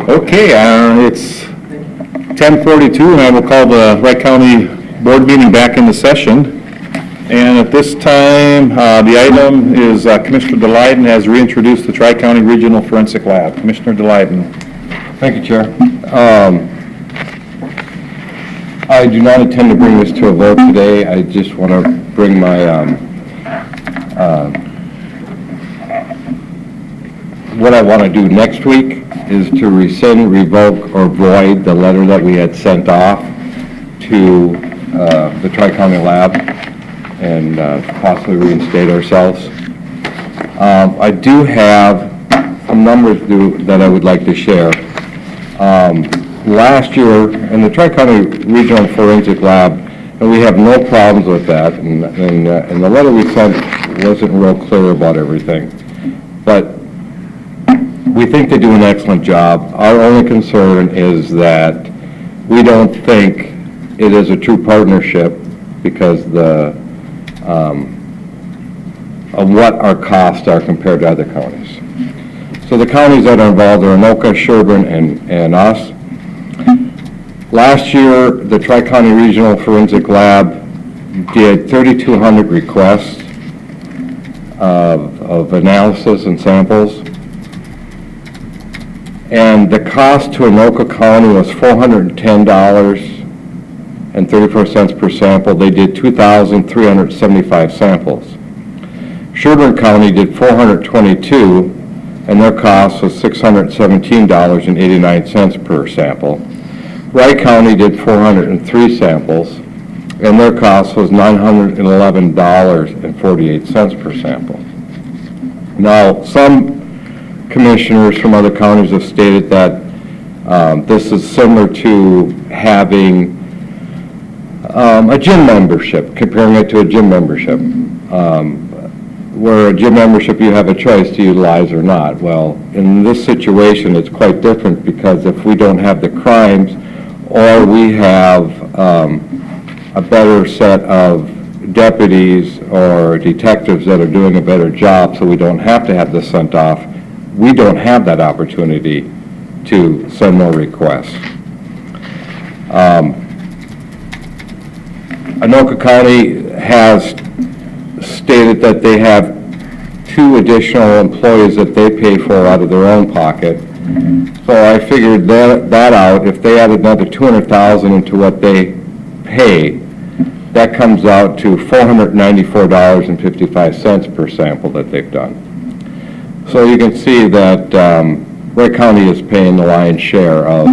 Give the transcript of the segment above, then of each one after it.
Okay, it's 10:42, and I will call the Wright County Board meeting back into session. And at this time, the item is Commissioner DeLayden has reintroduced the Tri-County Regional Forensic Lab. Commissioner DeLayden. Thank you, Chair. I do not intend to bring this to a vote today. I just want to bring my what I want to do next week is to rescind, revoke, or void the letter that we had sent off to the Tri-County Lab and possibly reinstate ourselves. I do have some numbers that I would like to share. Last year, in the Tri-County Regional Forensic Lab, and we have no problems with that, and the letter we sent wasn't real clear about everything. But we think they do an excellent job. Our only concern is that we don't think it is a true partnership because of what our costs are compared to other counties. So the counties that are involved are Anoka, Sherburne, and us. Last year, the Tri-County Regional Forensic Lab did 3,200 requests of analysis and samples. And the cost to Anoka County was $410.34 per sample. They did 2,375 samples. Sherburne County did 422, and their cost was $617.89 per sample. Wright County did 403 samples, and their cost was $911.48 per sample. Now, some commissioners from other counties have stated that this is similar to having a gym membership, comparing it to a gym membership. Where a gym membership you have a choice to utilize or not. Well, in this situation it's quite different because if we don't have the crimes or we have a better set of deputies or detectives that are doing a better job so we don't have to have this sent off, we don't have that opportunity to send more requests. Anoka County has stated that they have 2 additional employees that they pay for out of their own pocket. So I figured that out. If they add another $200,000 into what they pay, that comes out to $494.55 per sample that they've done. So you can see that Wright County is paying the lion's share of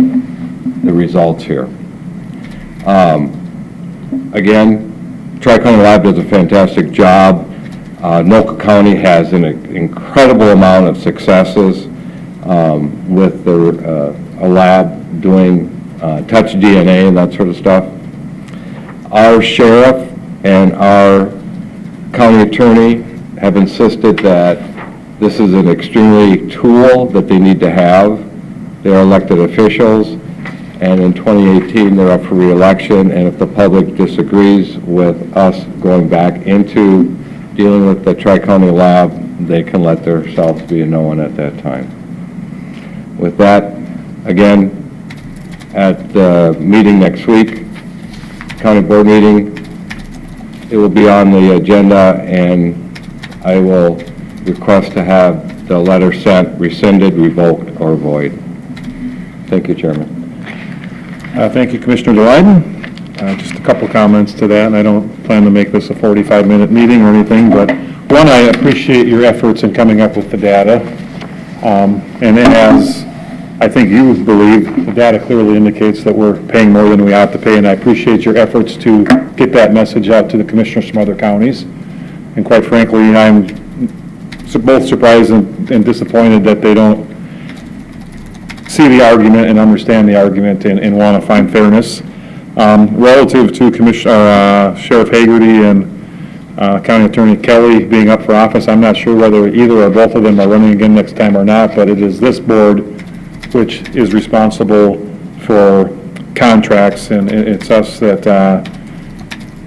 the results here. Again, Tri-County Lab does a fantastic job. Anoka County has an incredible amount of successes with a lab doing touch DNA and that sort of stuff. Our sheriff and our county attorney have insisted that this is an extremely tool that they need to have. They are elected officials, and in 2018 they're up for re-election, and if the public disagrees with us going back into dealing with the Tri-County Lab, they can let themselves be known at that time. With that, again, at the meeting next week, county board meeting, it will be on the agenda, and I will request to have the letter sent, rescinded, revoked, or void. Thank you, Chairman. Thank you, Commissioner DeLayden. Just a couple comments to that, and I don't plan to make this a 45-minute meeting or anything, but one, I appreciate your efforts in coming up with the data. And as I think you believe, the data clearly indicates that we're paying more than we ought to pay, and I appreciate your efforts to get that message out to the commissioners from other counties. And quite frankly, I'm both surprised and disappointed that they don't see the argument and understand the argument and want to find fairness. Relative to Sheriff Hagerty and County Attorney Kelly being up for office, I'm not sure whether either or both of them are running again next time or not, but it is this board which is responsible for contracts, and it's us that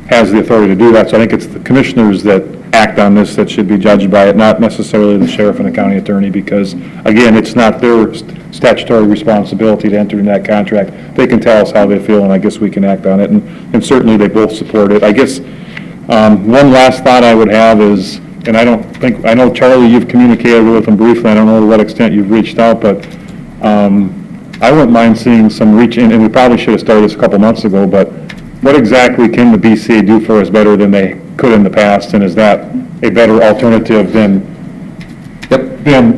has the authority to do that. So I think it's the commissioners that act on this that should be judged by it, not necessarily the sheriff and the county attorney, because again, it's not their statutory responsibility to enter in that contract. They can tell us how they feel, and I guess we can act on it, and certainly they both support it. I guess, one last thought I would have is, and I know, Charlie, you've communicated with them briefly, I don't know to what extent you've reached out, but, I wouldn't mind seeing some reach in, and we probably should have started this a couple months ago, but what exactly can the BCA do for us better than they could in the past, and is that a better alternative than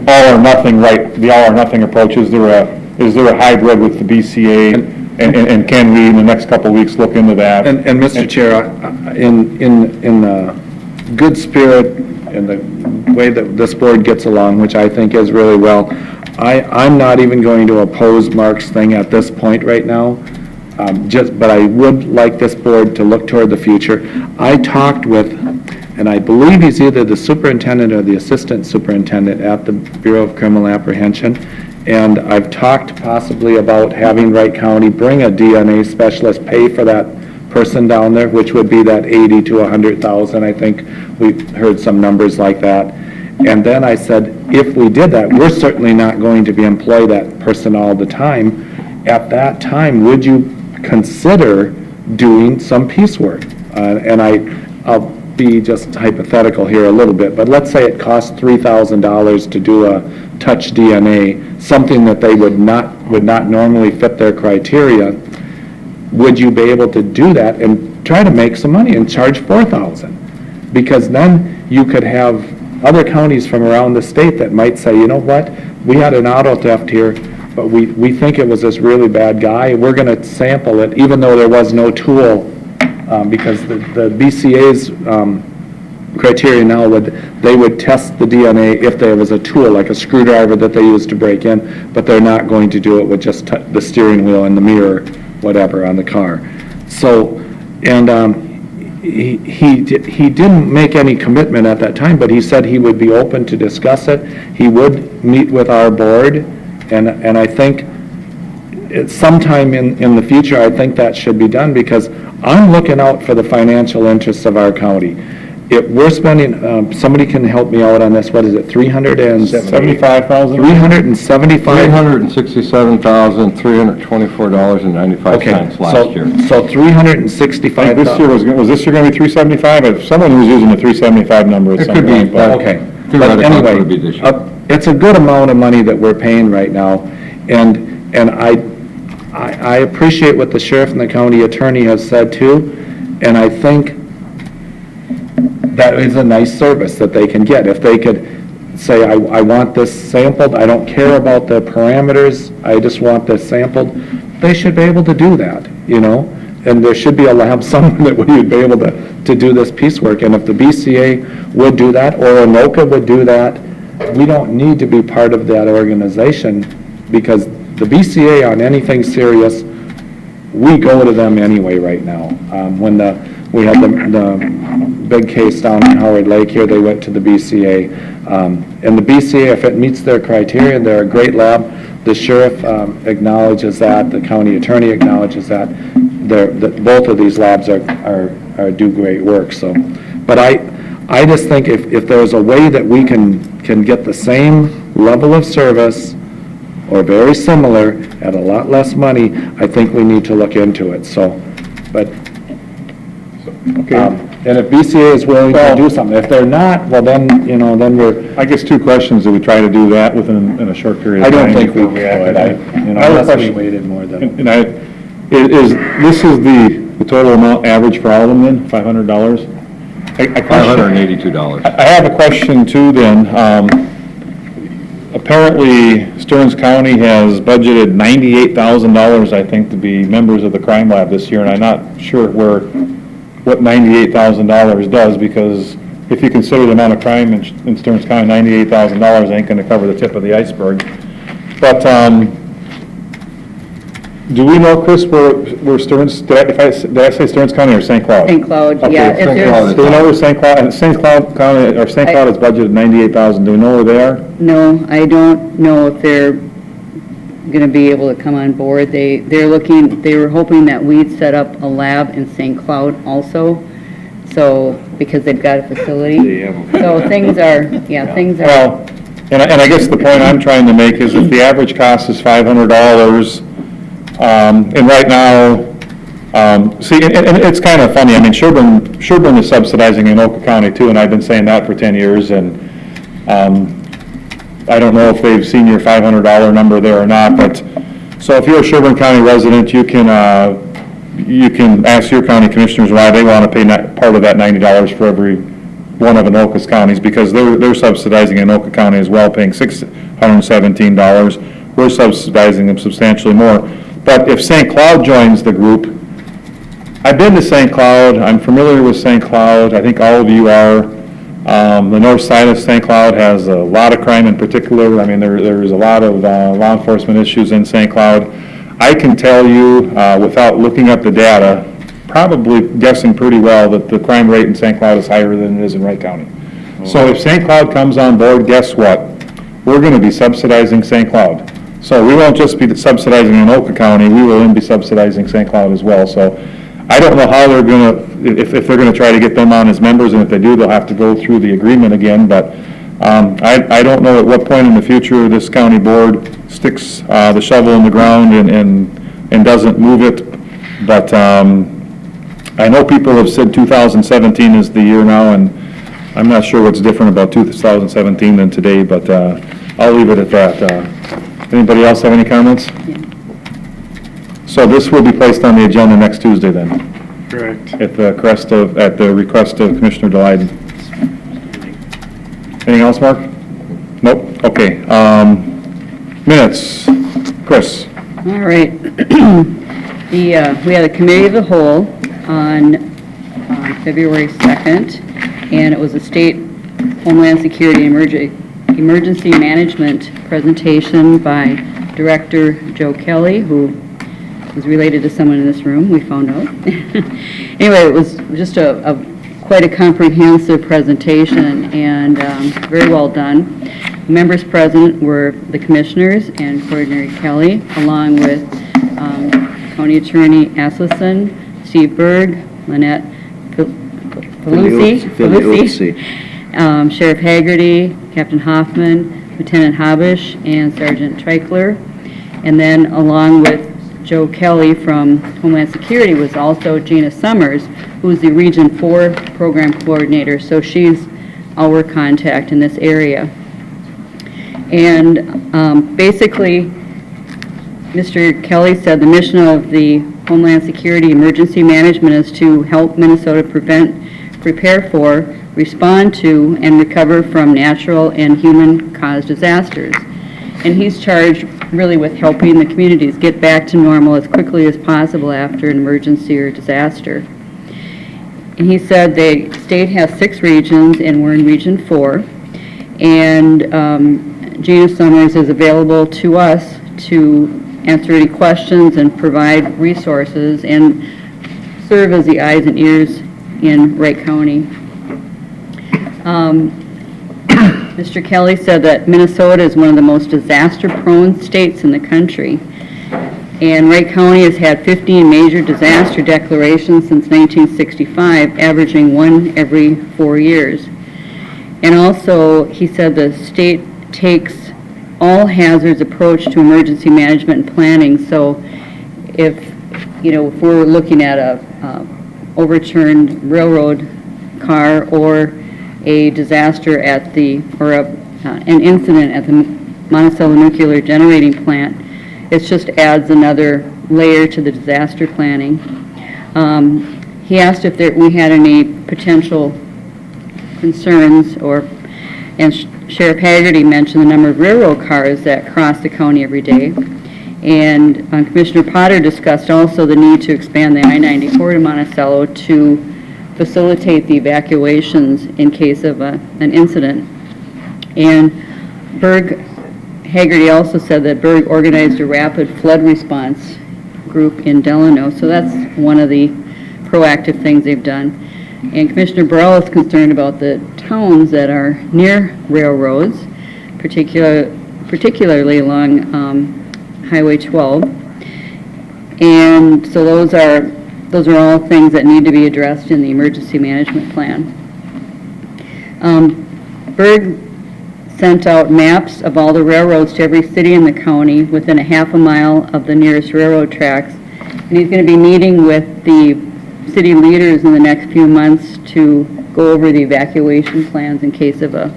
all or nothing, right, the all or nothing approach? Is there a hybrid with the BCA, and can we, in the next couple of weeks, look into that? And Mr. Chair, in good spirit, in the way that this board gets along, which I think is really well, I'm not even going to oppose Mark's thing at this point right now, but I would like this board to look toward the future. I talked with, and I believe he's either the superintendent or the assistant superintendent at the Bureau of Criminal Apprehension, and I've talked possibly about having Wright County bring a DNA specialist, pay for that person down there, which would be that 80 to 100,000. I think we've heard some numbers like that. And then I said, if we did that, we're certainly not going to be employ that person all the time. At that time, would you consider doing some piecework? And I'll be just hypothetical here a little bit, but let's say it costs $3,000 to do a touch DNA, something that they would not normally fit their criteria. Would you be able to do that and try to make some money and charge $4,000? Because then you could have other counties from around the state that might say, you know what, we had an auto theft here, but we think it was this really bad guy, and we're going to sample it, even though there was no tool, because the BCA's criteria now they would test the DNA if there was a tool, like a screwdriver that they used to break in, but they're not going to do it with just the steering wheel and the mirror, whatever, on the car. So, and he didn't make any commitment at that time, but he said he would be open to discuss it. He would meet with our board, and I think sometime in the future, I think that should be done, because I'm looking out for the financial interests of our county. If we're spending, somebody can help me out on this, what is it, 75,000? $367,324.95 last year. So $365,000. This year was this year going to be 375? If someone was using the 375 number at It some could be, point, but- Okay. But Theoretically, it anyway, would be this year. it's a good amount of money that we're paying right now, and I appreciate what the sheriff and the county attorney have said too, and I think that is a nice service that they can get. If they could say, I want this sampled, I don't care about the parameters, I just want this sampled, they should be able to do that, you know? And there should be a lab somewhere that we would be able to do this piecework. And if the BCA would do that, or ANOCA would do that, we don't need to be part of that organization, because the BCA on anything serious, we go to them anyway right now. When we had the big case down in Howard Lake here, they went to the BCA. And the BCA, if it meets their criteria, they're a great lab. The sheriff acknowledges that, the county attorney acknowledges that. Both of these labs do great work. So, but I just think if there's a way that we can get the same level of service or very similar at a lot less money, I think we need to look into it. So, but and if BCA is willing to do something, if they're not, well then, you know, then we're. I guess two questions, do we try to do that in a short period of time? I don't think we could, unless we waited more than. This is the total amount average for all of them then, $500? $582. I have a question too then. Apparently Stearns County has budgeted $98,000, I think, to be members of the crime lab this year, and I'm not sure what $98,000 does, because if you consider the amount of crime in Stearns County, $98,000 ain't going to cover the tip of the iceberg. But do we know, Chris, where Stearns, did I say Stearns County or St. Cloud? St. Cloud, Okay, yeah. St. If Cloud. there's, Do we know where St. Cloud, and St. Cloud County, or St. Cloud has budgeted $98,000, do we know where they are? no, I don't know if they're going to be able to come on board. They were hoping that we'd set up a lab in St. Cloud also, so, because they've got a facility. So things are. Well, And I guess the point I'm trying to make is if the average cost is $500, and right now, see, and it's kind of funny, I mean, Sherburne is subsidizing Anoka County too, and I've been saying that for 10 years, and I don't know if they've seen your $500 number there or not, but, so if you're a Sherburne County resident, you can ask your county commissioners why they want to pay part of that $90 for every one of Anoka's counties, because they're subsidizing Anoka County as well, paying $617. We're subsidizing them substantially more. But if St. Cloud joins the group, I've been to St. Cloud, I'm familiar with St. Cloud, I think all of you are. The north side of St. Cloud has a lot of crime in particular. I mean, there's a lot of law enforcement issues in St. Cloud. I can tell you, without looking up the data, probably guessing pretty well that the crime rate in St. Cloud is higher than it is in Wright County. So if St. Cloud comes on board, guess what? We're going to be subsidizing St. Cloud. So we won't just be subsidizing Anoka County, we will then be subsidizing St. Cloud as well. So I don't know how they're going to, if they're going to try to get them on as members, and if they do, they'll have to go through the agreement again. But I don't know at what point in the future this county board sticks the shovel in the ground and doesn't move it. But I know people have said 2017 is the year now, and I'm not sure what's different about 2017 than today, but I'll leave it at that. Anybody else have any comments? Yeah. So this will be placed on the agenda next Tuesday then, Correct. at the request of Commissioner Delighten. Anything else, Mark? Nope, okay. Minutes, Chris. All right. We had a committee of the whole on February 2nd, and it was a state Homeland Security Emergency Management presentation by Director Joe Kelly, who was related to someone in this room, we found out. Anyway, it was just quite a comprehensive presentation and very well done. Members present were the commissioners and Coordinator Kelly, along with County Attorney Asleson, Steve Berg, Lynette Falusi, Sheriff Haggerty, Captain Hoffman, Lieutenant Habish, and Sergeant Treichler. And then along with Joe Kelly from Homeland Security was also Gina Summers, who is the Region 4 Program Coordinator, so she's our contact in this area. And basically, Mr. Kelly said the mission of the Homeland Security Emergency Management is to help Minnesota prepare for, respond to, and recover from natural and human-caused disasters. And he's charged really with helping the communities get back to normal as quickly as possible after an emergency or disaster. And he said the state has 6 regions, and we're in Region 4. And Gina Summers is available to us to answer any questions and provide resources and serve as the eyes and ears in Wright County. Mr. Kelly said that Minnesota is one of the most disaster-prone states in the country. And Wright County has had 15 major disaster declarations since 1965, averaging 1 every 4 years. And also, he said the state takes all hazards approach to emergency management and planning. So if we're looking at a overturned railroad car or a disaster at an incident at the Monticello Nuclear Generating Plant, it just adds another layer to the disaster planning. He asked if we had any potential concerns, and Sheriff Haggerty mentioned the number of railroad cars that cross the county every day. And Commissioner Potter discussed also the need to expand the I-94 to Monticello to facilitate the evacuations in case of an incident. And Haggerty also said that Berg organized a rapid flood response group in Delano, so that's one of the proactive things they've done. And Commissioner Burrell is concerned about the towns that are near railroads, particularly along Highway 12. And so those are all things that need to be addressed in the emergency management plan. Berg sent out maps of all the railroads to every city in the county within a half a mile of the nearest railroad tracks. And he's going to be meeting with the city leaders in the next few months to go over the evacuation plans in case of a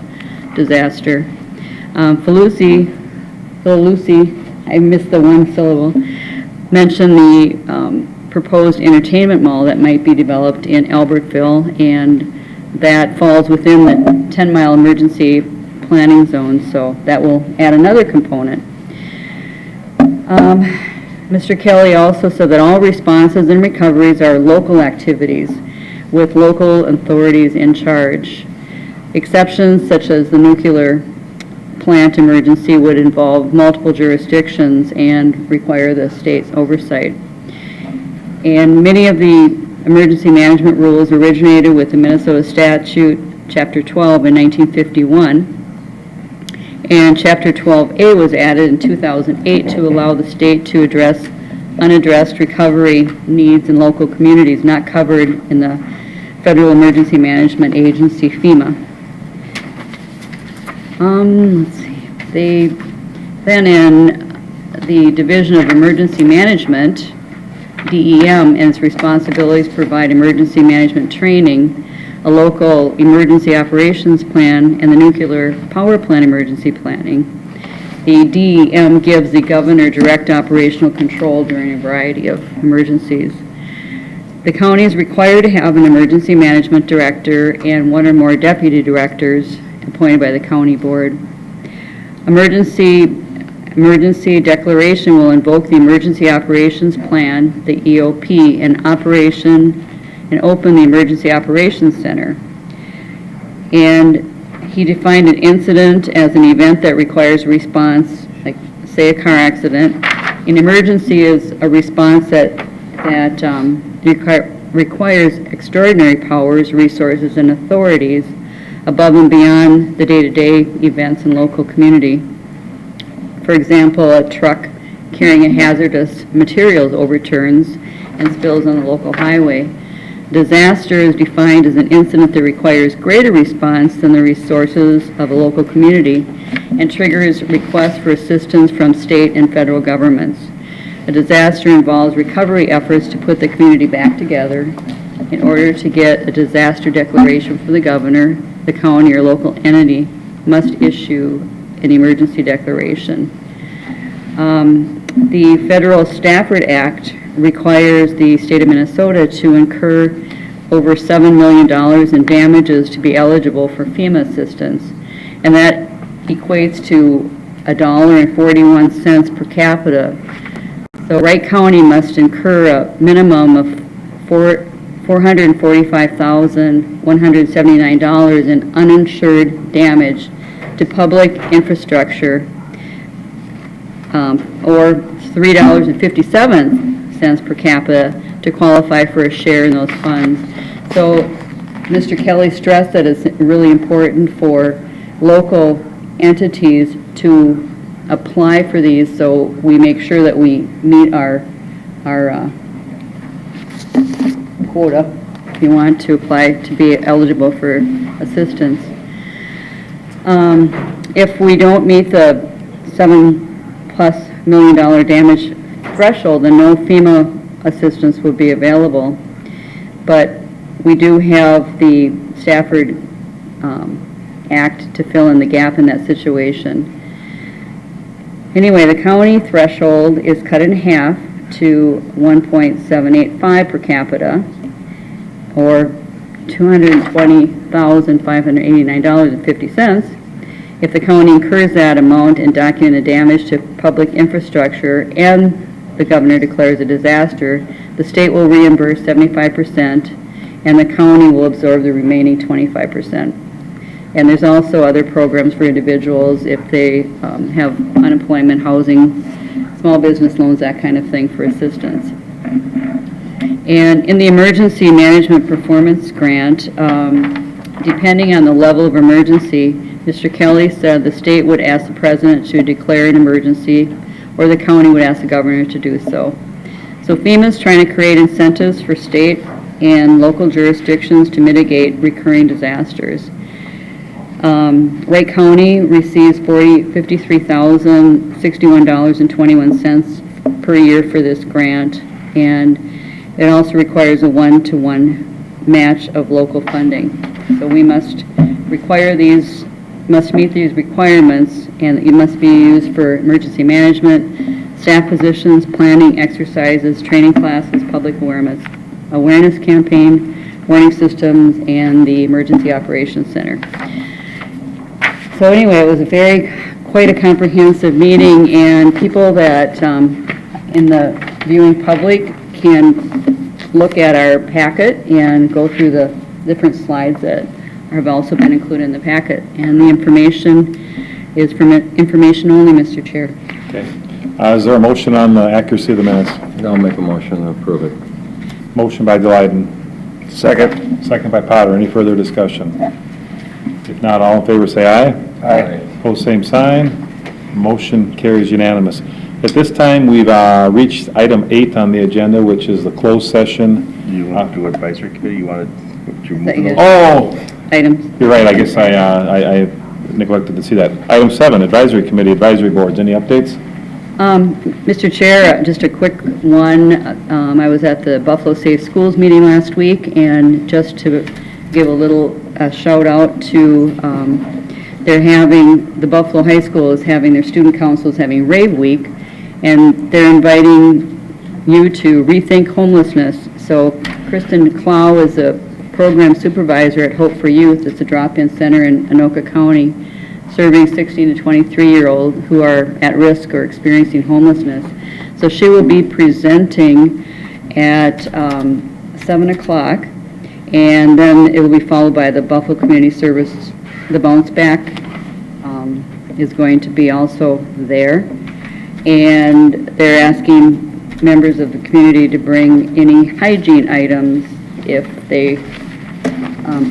disaster. Lucy, I missed the one syllable, mentioned the proposed entertainment mall that might be developed in Albertville, and that falls within the 10-mile emergency planning zone, so that will add another component. Mr. Kelly also said that all responses and recoveries are local activities with local authorities in charge. Exceptions such as the nuclear plant emergency would involve multiple jurisdictions and require the state's oversight. And many of the emergency management rules originated with the Minnesota Statute, Chapter 12 in 1951. And Chapter 12A was added in 2008 to allow the state to address unaddressed recovery needs in local communities not covered in the Federal Emergency Management Agency, FEMA. Let's see. Then in the Division of Emergency Management, DEM, and its responsibilities provide emergency management training, a local emergency operations plan, and the nuclear power plant emergency planning. The DEM gives the governor direct operational control during a variety of emergencies. The county is required to have an emergency management director and one or more deputy directors appointed by the county board. Emergency declaration will invoke the Emergency Operations Plan, the EOP, and open the Emergency Operations Center. And he defined an incident as an event that requires a response, like say a car accident. An emergency is a response that requires extraordinary powers, resources, and authorities above and beyond the day-to-day events in local community. For example, a truck carrying a hazardous materials overturns and spills on the local highway. Disaster is defined as an incident that requires greater response than the resources of a local community and triggers requests for assistance from state and federal governments. A disaster involves recovery efforts to put the community back together. In order to get a disaster declaration from the governor, the county or local entity must issue an emergency declaration. The Federal Stafford Act requires the state of Minnesota to incur over $7 million in damages to be eligible for FEMA assistance, and that equates to $1.41 per capita. So Wright County must incur a minimum of $445,179 in uninsured damage to public infrastructure, or $3.57 per capita to qualify for a share in those funds. So Mr. Kelly stressed that it's really important for local entities to apply for these, so we make sure that we meet our quota, if you want to apply to be eligible for assistance. If we don't meet the $7+ million damage threshold, then no FEMA assistance would be available. But we do have the Stafford Act to fill in the gap in that situation. Anyway, the county threshold is cut in half to $1.785 per capita, or $220,589.50. If the county incurs that amount in documented damage to public infrastructure and the governor declares a disaster, the state will reimburse 75% and the county will absorb the remaining 25%. And there's also other programs for individuals if they have unemployment, housing, small business loans, that kind of thing for assistance. And in the emergency management performance grant, depending on the level of emergency, Mr. Kelly said the state would ask the president to declare an emergency, or the county would ask the governor to do so. So FEMA is trying to create incentives for state and local jurisdictions to mitigate recurring disasters. Wright County receives $53,061.21 per year for this grant, and it also requires a 1-to-1 match of local funding. So we must meet these requirements, and it must be used for emergency management, staff positions, planning, exercises, training classes, public awareness campaign, warning systems, and the Emergency Operations Center. So anyway, it was quite a comprehensive meeting, and people that in the viewing public can look at our packet and go through the different slides that have also been included in the packet. And the information is from information only, Mr. Chair. Okay. Is there a motion on the accuracy of the minutes? I'll make a motion to approve it. Motion by Delighten. Second. Second by Potter. Any further discussion? If not, all in favor say aye. Aye. Opposed, same sign. Motion carries unanimous. At this time, we've reached item 8 on the agenda, which is the closed session. You want to do advisory committee? You want to move That those? Oh, Items. you're right. I guess I neglected to see that. Item 7, advisory committee, advisory boards. Any updates? Mr. Chair, just a quick one. I was at the Buffalo Safe Schools meeting last week, and just to give a little shout out to, the Buffalo High School is having, their student council is having Rave Week, and they're inviting you to rethink homelessness. So Kristen Clow is a program supervisor at Hope for Youth. It's a drop-in center in Anoka County, serving 16 to 23-year-olds who are at risk or experiencing homelessness. So she will be presenting at 7 o'clock, and then it will be followed by the Buffalo Community Service. The Bounce Back is going to be also there. And they're asking members of the community to bring any hygiene items if they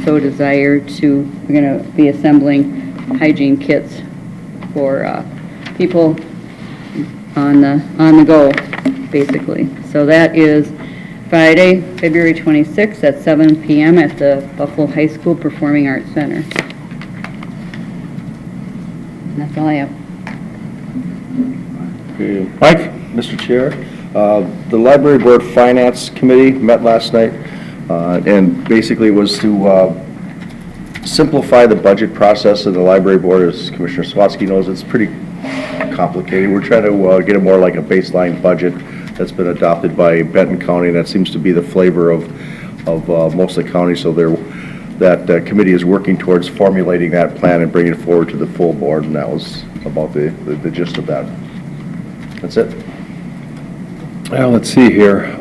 so desire to. We're going to be assembling hygiene kits for people on the go, basically. So that is Friday, February 26th at 7 p.m. at the Buffalo High School Performing Arts Center. And that's all I have. Okay. Mike? Mr. Chair, the Library Board Finance Committee met last night, and basically was to simplify the budget process of the Library Board. As Commissioner Swatsky knows, it's pretty complicated. We're trying to get it more like a baseline budget that's been adopted by Benton County, and that seems to be the flavor of most of the counties. So that committee is working towards formulating that plan and bringing it forward to the full board, and that was about the gist of that. That's it. Well, let's see here.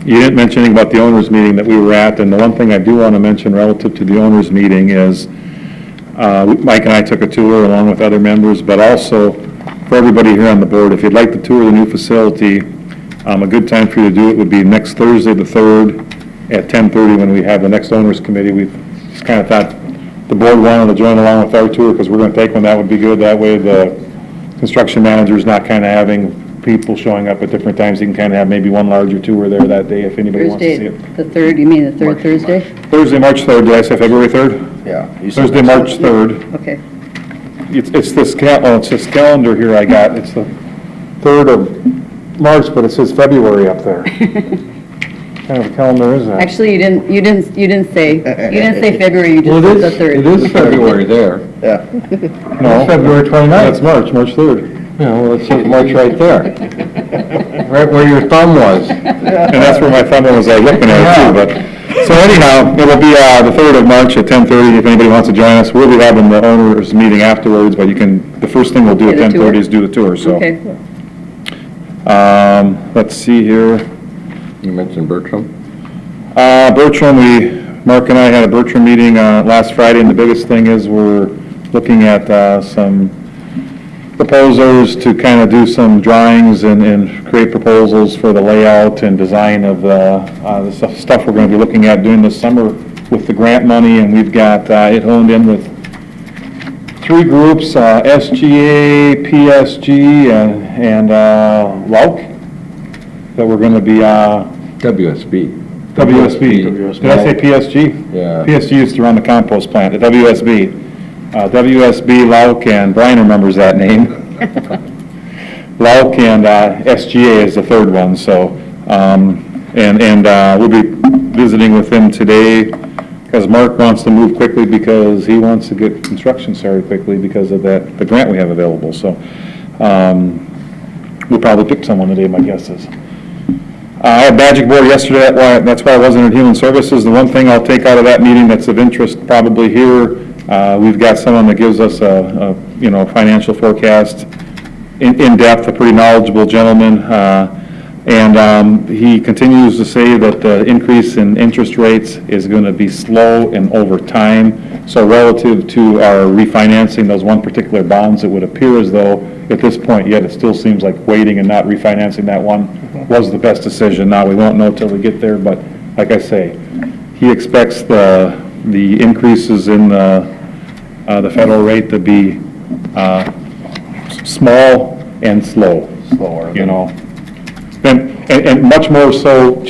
You didn't mention anything about the owners' meeting that we were at, and the one thing I do want to mention relative to the owners' meeting is Mike and I took a tour along with other members, but also for everybody here on the board, if you'd like to tour the new facility, a good time for you to do it would be next Thursday, the 3rd, at 10:30 when we have the next owners' committee. We just kind of thought the board wanted to join along with our tour because we're going to take one. That would be good. That way the construction manager's not kind of having people showing up at different times. You can kind of have maybe one larger tour there that day if anybody wants to see Thursday, it. the 3rd, you mean the 3rd Thursday? Thursday, March 3rd. Did I say February 3rd? Yeah. you said Thursday, that. March 3rd. Okay. It's this it's this calendar here I got. It's the 3rd of March, but it says February up there. What kind of a calendar is that? Actually, you didn't say February, you just said the 3rd. It is February there. Yeah. No, February 29th. that's March 3rd. Yeah, well, it says March right there. Right where your thumb was. And that's where my thumb was looking at it too, but, so anyhow, it will be the 3rd of March at 10:30 if anybody wants to join us. We'll be having the owners meeting afterwards, but the first thing we'll do at Okay, the tour? 10:30 is do the tour, so. Okay. Let's see here. You mentioned Bertram. Bertram, Mark and I had a Bertram meeting last Friday, and the biggest thing is we're looking at some proposers to kind of do some drawings and create proposals for the layout and design of the stuff we're going to be looking at doing this summer with the grant money, and we've got it honed in with 3 groups, SGA, PSG, and LAUC, that we're going to be WSB. WSB. Did I say PSG? Yeah. PSG used to run the compost plant at WSB. WSB, Lauk, and Brian remembers that name. Lauk and SGA is the third one, so, we'll be visiting with them today, because Mark wants to move quickly because he wants to get construction started quickly because of that, the grant we have available, so, we'll probably pick someone today, my guess is. I had Magic Board yesterday, that's why I wasn't at Human Services. The one thing I'll take out of that meeting that's of interest probably here, we've got someone that gives us a financial forecast in depth, a pretty knowledgeable gentleman, and he continues to say that the increase in interest rates is going to be slow and over time. So relative to our refinancing those one particular bonds, it would appear as though at this point yet, it still seems like waiting and not refinancing that one was the best decision. Now, we won't know till we get there, but like I say, he expects the increases in the federal rate to be small and slower, and much more slower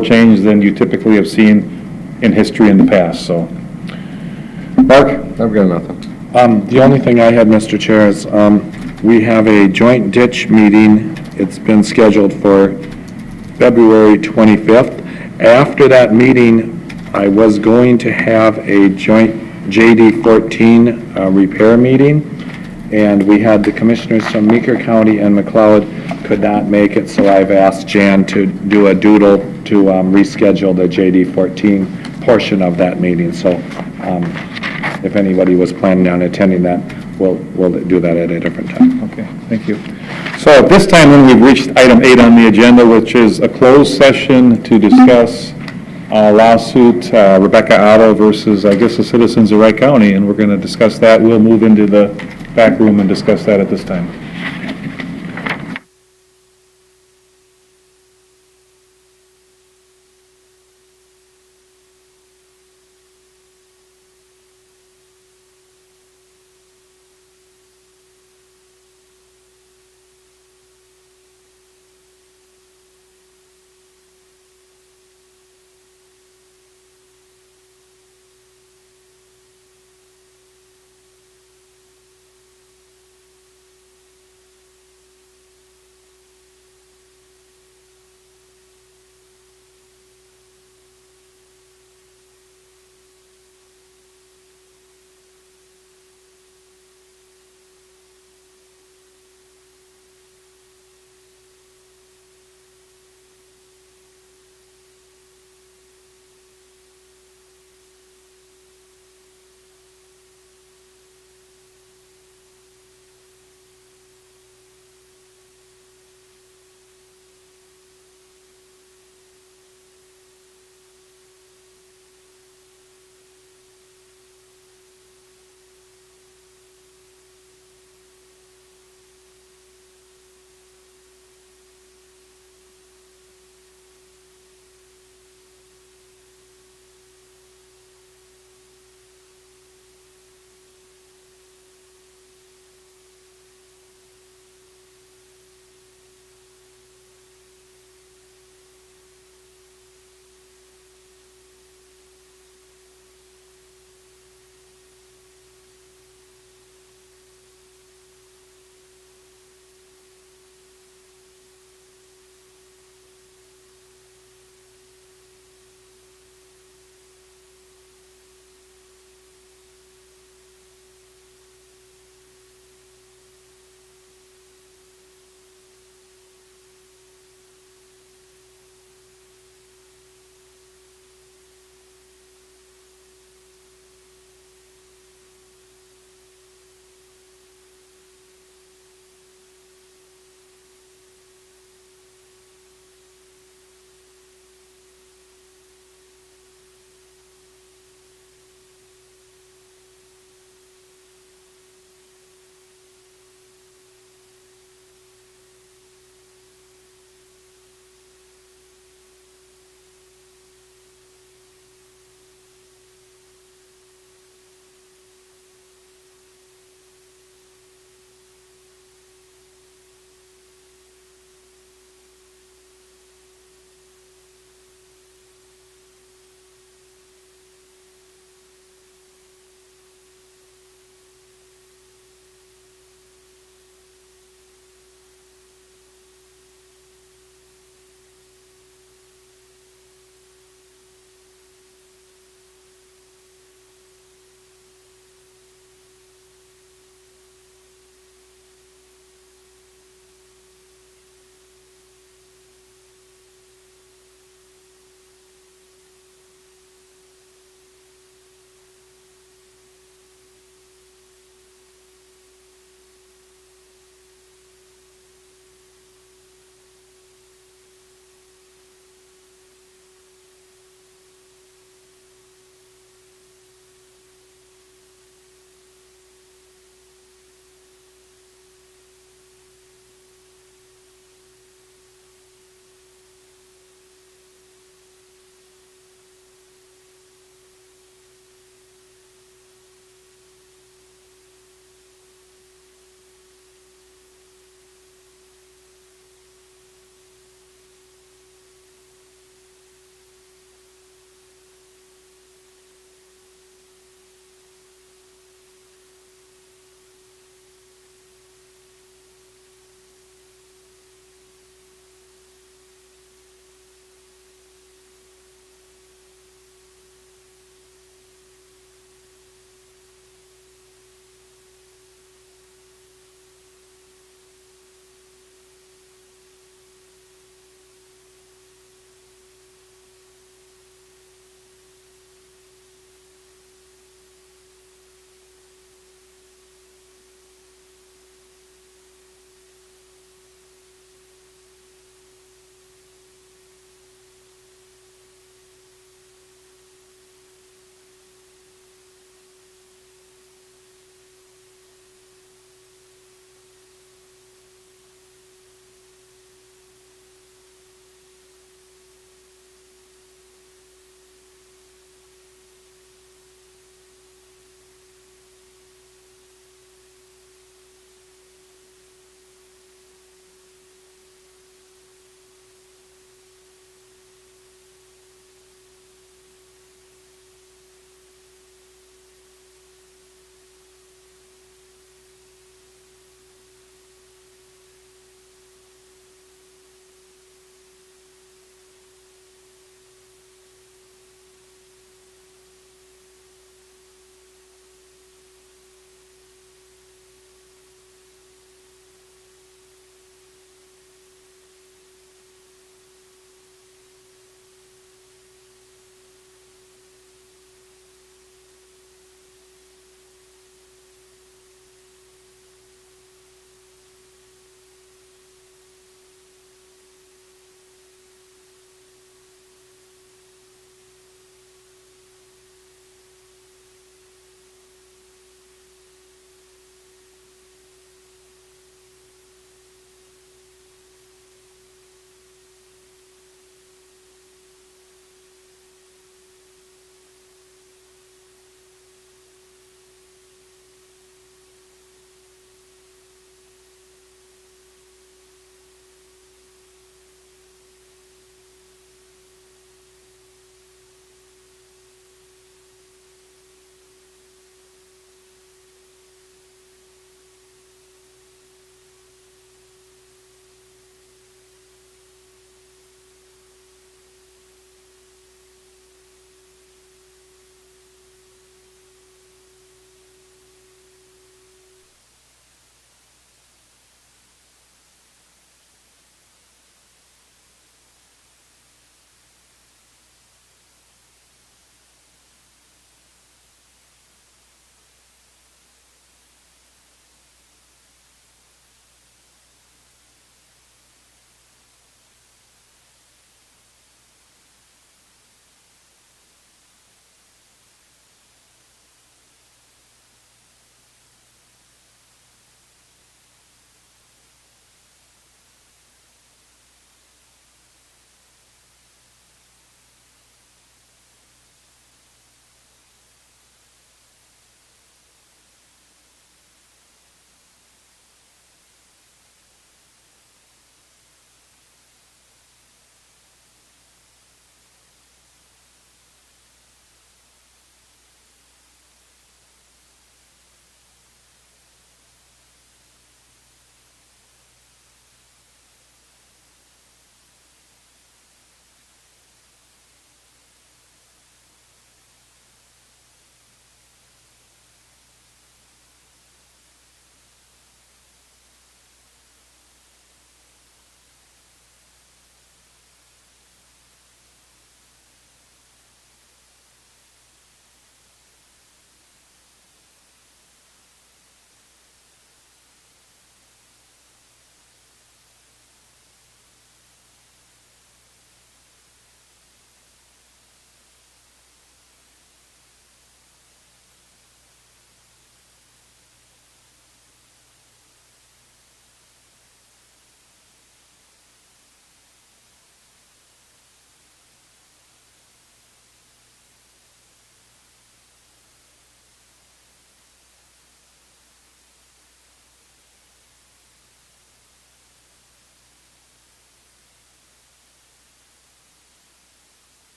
change than you typically have seen in history in the past, so. Mark? I've got nothing. The only thing I had, Mr. Chair, is we have a joint ditch meeting. It's been scheduled for February 25th. After that meeting, I was going to have a joint JD 14 repair meeting, and we had the commissioners from Meeker County and McLeod could not make it, so I've asked Jan to do a doodle to reschedule the JD 14 portion of that meeting. So if anybody was planning on attending that, we'll do that at a different time. Okay, thank you. So at this time, then, we've reached item 8 on the agenda, which is a closed session to discuss lawsuit Rebecca Otto versus, I guess, the citizens of Wright County, and we're going to discuss that. We'll move into the back room and discuss that at this time.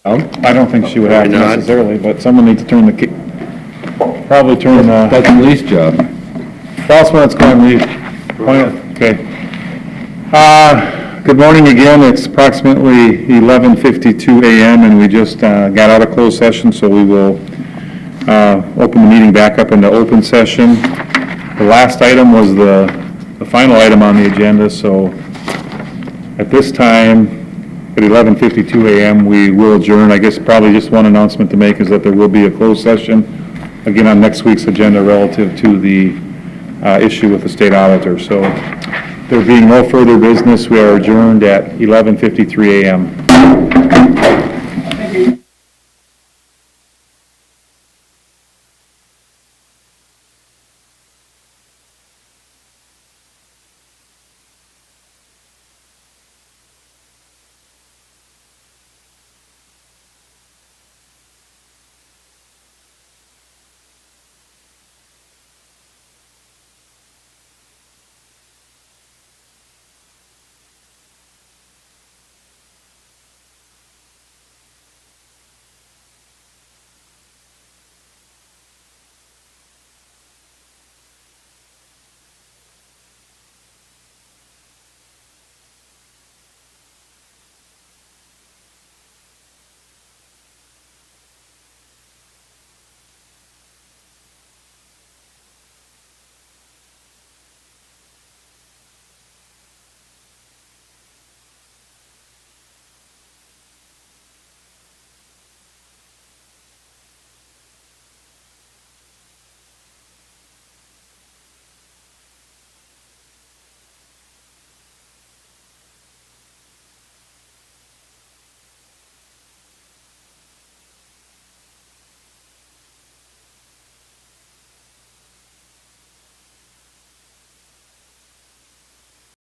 I don't think she would have to Probably not. necessarily, but someone needs to turn the, probably turn the, That's the least job. tell us when it's going, Lee. Okay. Good morning again. It's approximately 11:52 a.m. and we just got out of closed session, so we will open the meeting back up into open session. The last item was the final item on the agenda, so at this time, at 11:52 a.m., we will adjourn. I guess probably just one announcement to make is that there will be a closed session, again, on next week's agenda relative to the issue with the state auditor. So there being no further business, we are adjourned at 11:53 a.m.